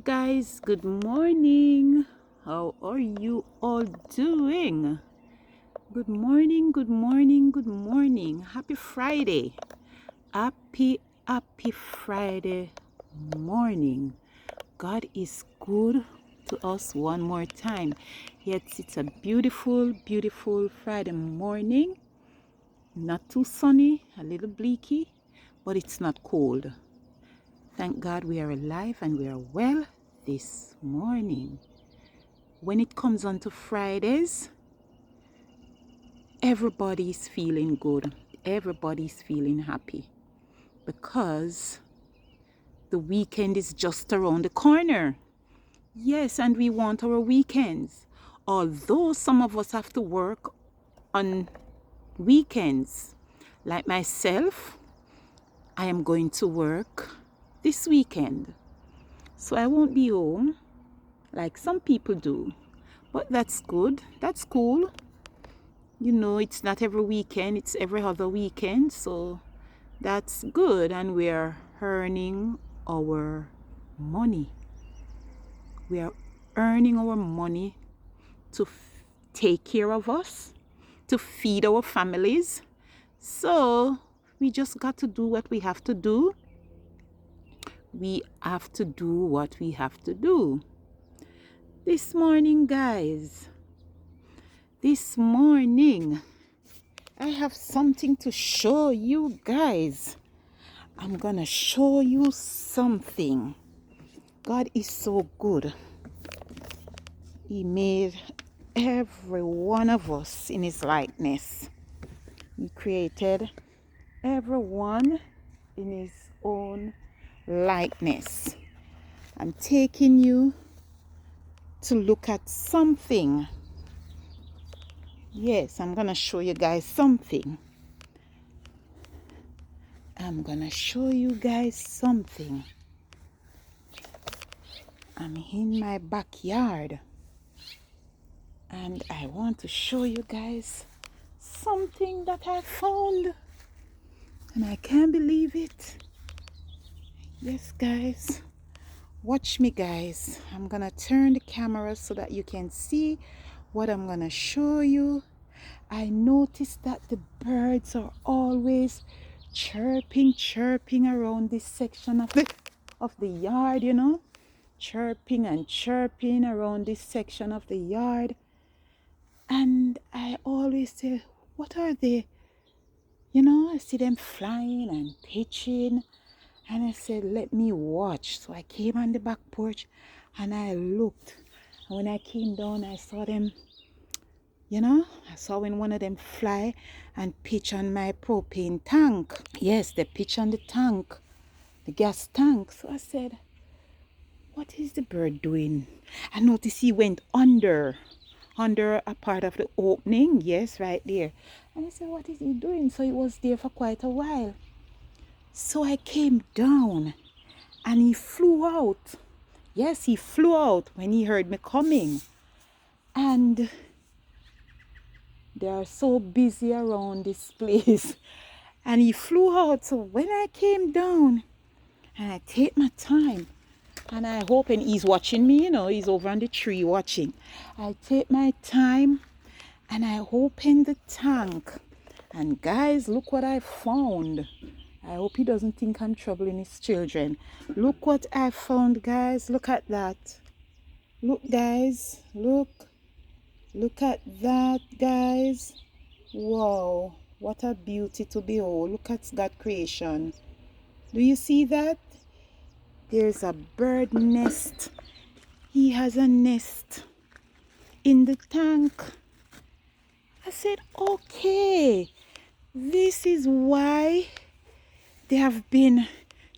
guys, good morning. How are you all doing? Good morning, good morning, good morning. Happy Friday. Happy Friday morning. God is good to us one more time. Yes, it's a beautiful Friday morning. Not too sunny, a little bleaky, but it's not cold. Thank God we are alive and we are well this morning. When it comes on to Fridays, everybody's feeling good. Everybody's feeling happy because the weekend is just around the corner. Yes, and we want our weekends. Although some of us have to work on weekends. Like myself, I am going to work this weekend. So I won't be home like some people do. But that's good. That's cool. You know, it's not every weekend, it's every other weekend. So that's good. And we're earning our money. We are earning our money to take care of us, to feed our families. So we just got to do what we have to do. We have to do what we have to do. This morning, guys, this morning, I have something to show you guys. I'm gonna show you something. God is so good. He made every one of us in his likeness. He created everyone in his own likeness. I'm taking you to look at something. Yes, I'm gonna show you guys something. I'm gonna show you guys something. I'm in my backyard and I want to show you guys something that I found and I can't believe it. Yes, guys, watch me, guys. I'm gonna turn the camera so that you can see what I'm gonna show you. I noticed that the birds are always chirping around this section of the yard, you know, chirping around this section of the yard. And I always say, what are they? You know, I see them flying and pitching, and I said, let me watch. So I came on the back porch and I looked, and when I came down I saw them. You know, I saw when one of them fly and pitch on my propane tank. Yes, they pitch on the tank, the gas tank. So I said, what is the bird doing? I noticed he went under a part of the opening. Yes, right there. And I said, what is he doing? So he was there for quite a while. So I came down and he flew out. Yes, he flew out when he heard me coming. And they are so busy around this place. And he flew out. So when I came down, and I take my time, and I hope, and he's watching me, you know, he's over on the tree watching. I take my time, and I open the tank. And guys, look what I found. I hope he doesn't think I'm troubling his children. Look what I found, guys. Look at that. Look, guys. Look. Look at that, guys. Wow, what a beauty to behold. Look at that creation. Do you see that? There's a bird nest. He has a nest in the tank. I said, okay, this is why they have been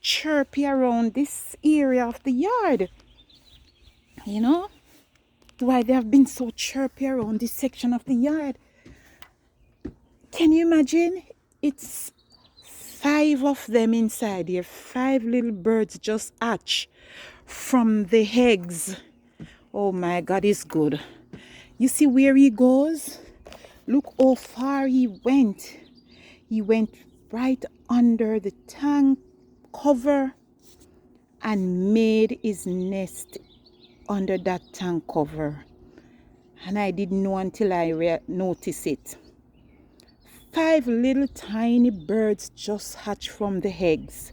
chirpy around this area of the yard. You know, why they have been so chirpy around this section of the yard. Can you imagine? It's 5 of them inside here. 5 little birds just hatch from the eggs. Oh my God, it's good. You see where he goes? Look how far he went. He went right under the tank cover. and made his nest under that tank cover. And I didn't know until I noticed it. 5 little tiny birds just hatched from the eggs.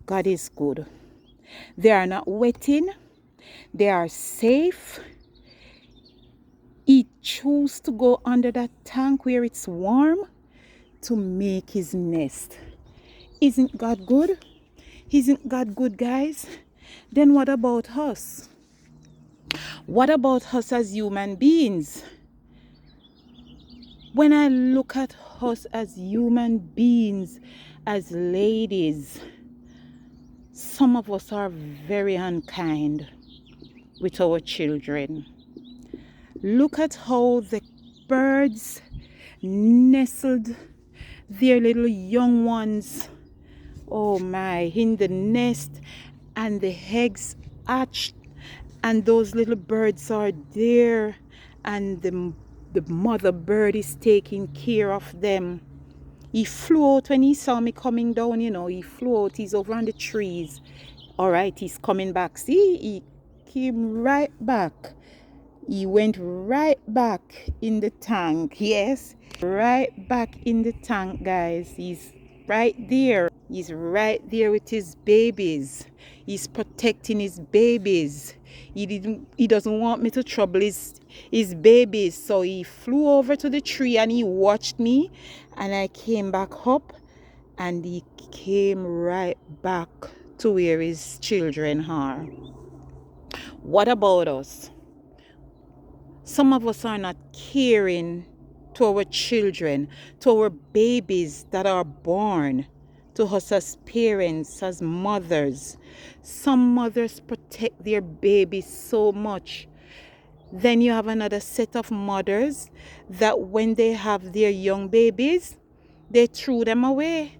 God is good. They are not wetting. They are safe. He chose to go under that tank where it's warm to make his nest. Isn't God good? Isn't God good, guys? Then what about us? What about us as human beings? When I look at us as human beings, as ladies, some of us are very unkind with our children. Look at how the birds nestled their little young ones, oh my, in the nest, and the eggs hatched, and those little birds are there, and the mother bird is taking care of them. He flew out when he saw me coming down, he flew out. He's over on the trees. All right, he's coming back. See, he came right back. He went right back in the tank. Yes, right back in the tank, guys. He's right there. He's right there with his babies. He's protecting his babies. He doesn't want me to trouble his babies. So he flew over to the tree and he watched me, and I came back up, and he came right back to where his children are. What about us? Some of us are not caring to our children, to our babies that are born, to us as parents, as mothers. Some mothers protect their babies so much. Then you have another set of mothers that when they have their young babies, they threw them away.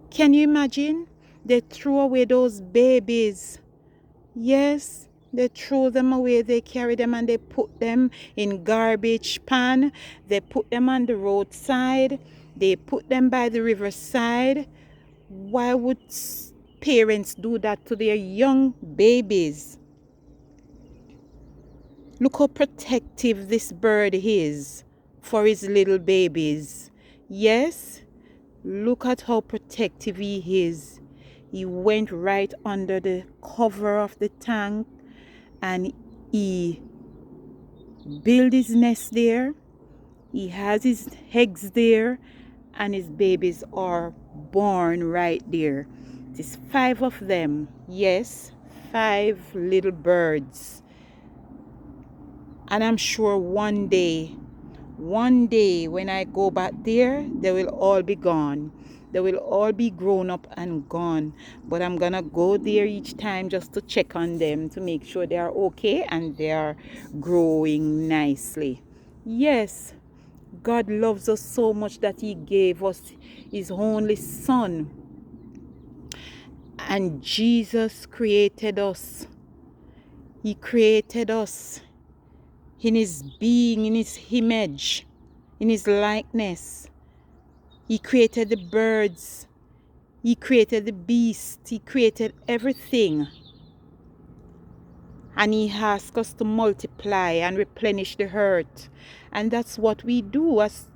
Can you imagine? They threw away those babies. Yes, they throw them away. They carry them and they put them in garbage pan. They put them on the roadside. They put them by the riverside. Why would parents do that to their young babies? Look how protective this bird is for his little babies. Yes, look at how protective he is. He went right under the cover of the tank and he built his nest there. He has his eggs there, and his babies are born right there. It is 5 of them. Yes, 5 little birds. And I'm sure one day when I go back there, they will all be gone. They will all be grown up and gone. But I'm gonna go there each time just to check on them, to make sure they are okay and they are growing nicely. Yes, God loves us so much that he gave us his only son. And Jesus created us. He created us in his being, in his image, in his likeness. He created the birds. He created the beasts. He created everything. And he asks us to multiply and replenish the earth. And that's what we do as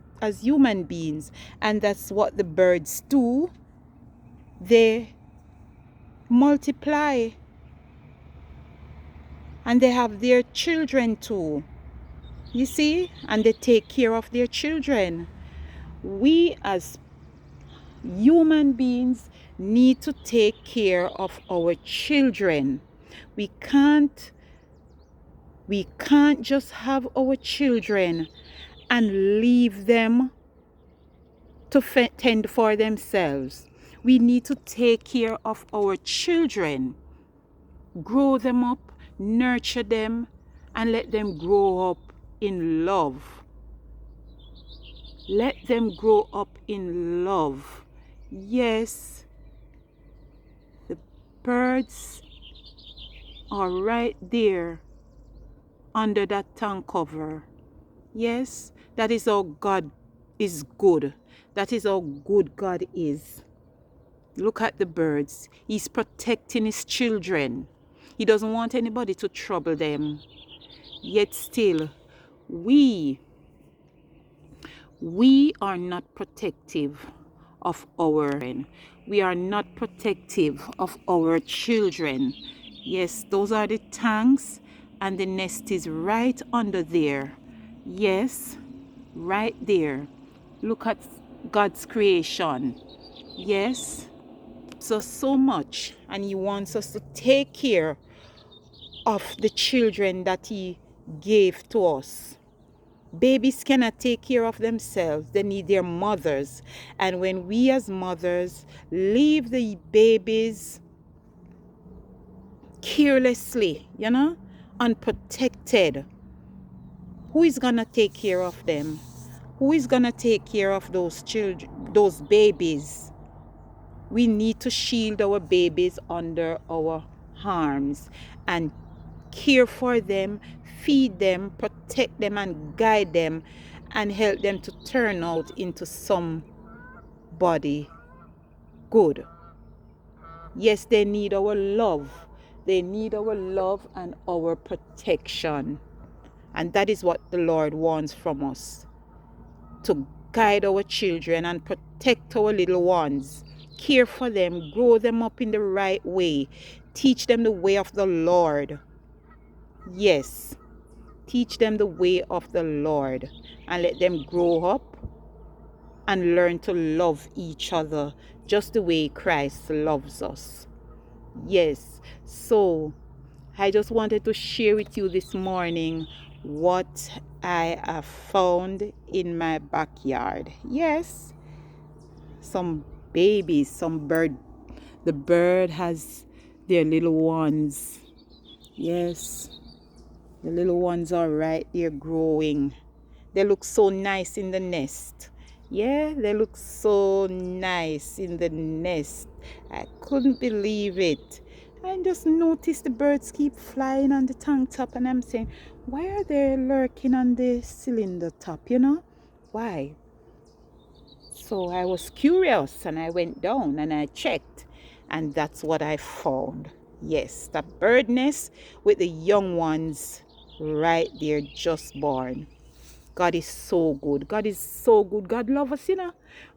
human beings. And that's what the birds do. They multiply. And they have their children too. You see? And they take care of their children. We as human beings need to take care of our children. We can't just have our children and leave them to fend for themselves. We need to take care of our children, grow them up, nurture them, and let them grow up in love. Let them grow up in love. Yes, the birds are right there under that tank cover. Yes, that is how God is good. That is how good God is. Look at the birds. He's protecting his children. He doesn't want anybody to trouble them. Yet still, we are not protective of we are not protective of our children. Yes, those are the tanks, and the nest is right under there. Yes, right there. Look at God's creation. Yes, so much, and he wants us to take care of the children that he gave to us. Babies cannot take care of themselves. They need their mothers. And when we as mothers leave the babies carelessly, unprotected, who is going to take care of them? Who is going to take care of those children, those babies? We need to shield our babies under our arms and care for them, feed them, protect them, and guide them, and help them to turn out into somebody good. Yes, they need our love. They need our love and our protection. And that is what the Lord wants from us. To guide our children and protect our little ones. Care for them, grow them up in the right way. Teach them the way of the Lord. Yes, teach them the way of the Lord and let them grow up and learn to love each other just the way Christ loves us. Yes, so I just wanted to share with you this morning what I have found in my backyard. Yes, some babies, some bird. The bird has their little ones. Yes, the little ones are right there growing. They look so nice in the nest. Yeah, they look so nice in the nest. I couldn't believe it. I just noticed the birds keep flying on the tank top, and I'm saying, why are they lurking on the cylinder top, Why? So I was curious and I went down and I checked, and that's what I found. Yes, the bird nest with the young ones right there just born. God is so good. God is so good. God loves us,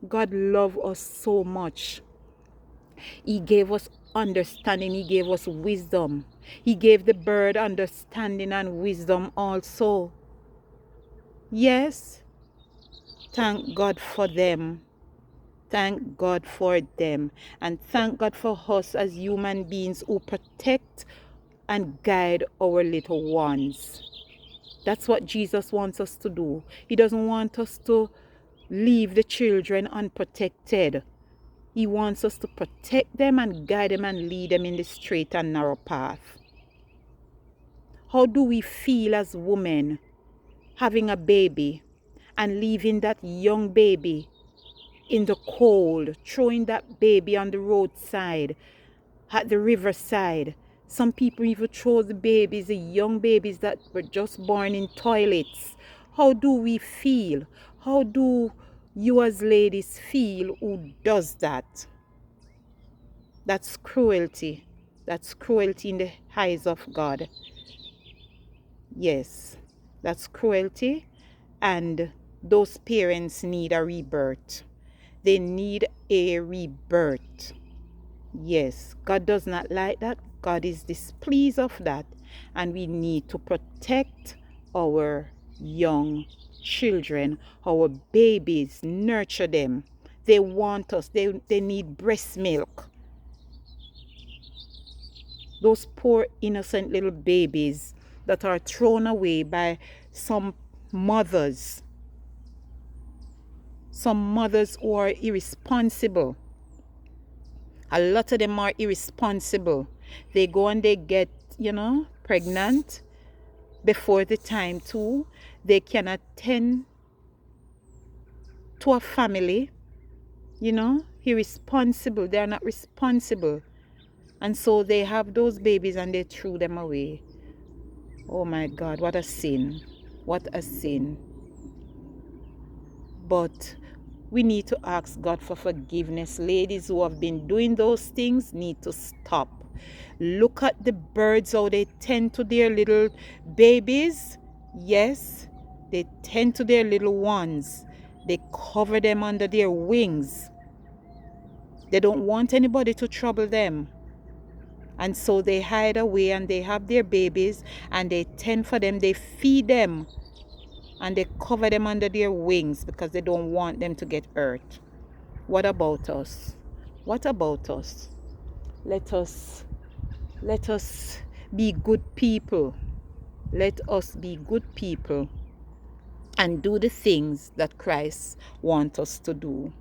God loves us so much. He gave us understanding. He gave us wisdom. He gave the bird understanding and wisdom also. Yes, thank God for them. Thank God for them. And thank God for us as human beings who protect and guide our little ones. That's what Jesus wants us to do. He doesn't want us to leave the children unprotected. He wants us to protect them and guide them and lead them in the straight and narrow path. How do we feel as women having a baby and leaving that young baby in the cold, throwing that baby on the roadside, at the riverside? Some people even throw the babies, the young babies that were just born, in toilets. How do we feel? How do you as ladies feel who does that? That's cruelty. That's cruelty in the eyes of God. Yes, that's cruelty, and those parents need a rebirth. They need a rebirth. Yes, God does not like that. God is displeased of that, and we need to protect our young children, our babies, nurture them. They want us. They need breast milk. Those poor innocent little babies that are thrown away by some mothers who are irresponsible. A lot of them are irresponsible. They go and they get, pregnant before the time too. They cannot tend to a family, irresponsible. They are not responsible. And so they have those babies and they threw them away. Oh my God, what a sin. What a sin. But We need to ask God for forgiveness. Ladies who have been doing those things need to stop. Look at the birds, how they tend to their little babies. Yes, they tend to their little ones. They cover them under their wings. They don't want anybody to trouble them. And so they hide away and they have their babies and they tend for them. They feed them and they cover them under their wings because they don't want them to get hurt. What about us? What about us? Let us be good people. Let us be good people and do the things that Christ wants us to do.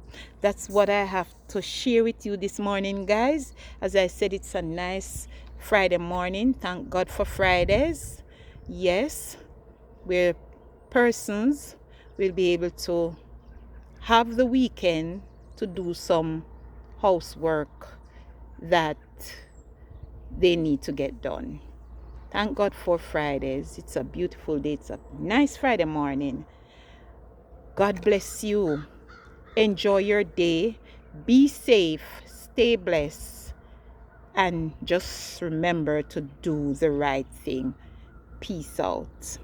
That's what I have to share with you this morning, guys. As I said, it's a nice Friday morning. Thank God for Fridays. Yes, where persons will be able to have the weekend to do some housework that they need to get done. Thank God for Fridays. It's a beautiful day. It's a nice Friday morning. God bless you. Enjoy your day. Be safe. Stay blessed. And just remember to do the right thing. Peace out.